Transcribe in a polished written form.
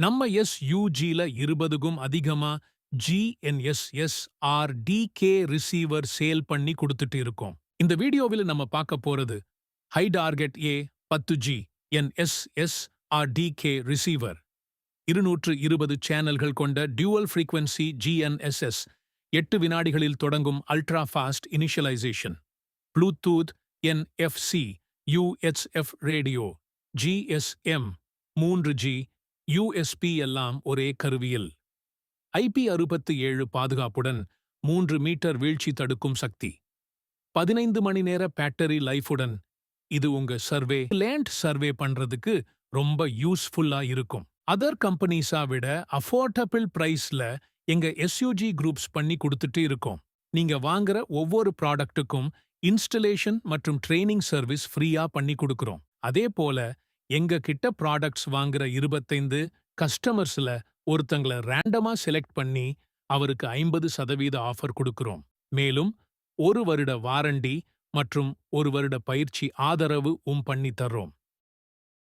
நம்ம எஸ்யூஜில 20க்கும் அதிகமா ஜிஎன்எஸ்எஸ்ஆர்டிகே receiver sale பண்ணி கொடுத்துட்டு இருக்கோம். இந்த வீடியோவில் நம்ம பார்க்க போறது Hi Target A 10G NSS RTK receiver 220 சேனல்கள் கொண்ட டியூவல் ஃப்ரீக்வன்சி ஜிஎன்எஸ்எஸ் 8 வினாடிகளில் தொடங்கும் ultra fast initialization Bluetooth NFC UHF radio GSM 3G USB எல்லாம் ஒரே கருவியில் IP67 பாதுகாப்புடன் 3 மீட்டர் வீழ்ச்சி தடுக்கும் சக்தி 15 மணி நேர பேட்டரி லைஃபுடன் இது உங்க லேண்ட் சர்வே பண்றதுக்கு ரொம்ப யூஸ்ஃபுல்லா இருக்கும். அதர் கம்பெனிஸா விட அஃபோர்டபிள் பிரைஸ்ல எங்க எஸ்யூஜி குரூப்ஸ் பண்ணி கொடுத்துட்டு இருக்கோம். நீங்க வாங்குற ஒவ்வொரு ப்ராடக்ட்டுக்கும் இன்ஸ்டலேஷன் மற்றும் ட்ரெய்னிங் சர்வீஸ் ஃப்ரீயா பண்ணி கொடுக்கிறோம். அதே போல எங்க கிட்ட ப்ராடக்ட்ஸ் வாங்குற 25 கஸ்டமர்ஸ்ல ஒருத்தங்கள ரேண்டமா செலக்ட் பண்ணி அவருக்கு 50% ஆஃபர் கொடுக்கிறோம். மேலும் 1 வருட வாரண்டி மற்றும் 1 வருட பயிற்சி ஆதரவு பண்ணி தர்றோம்.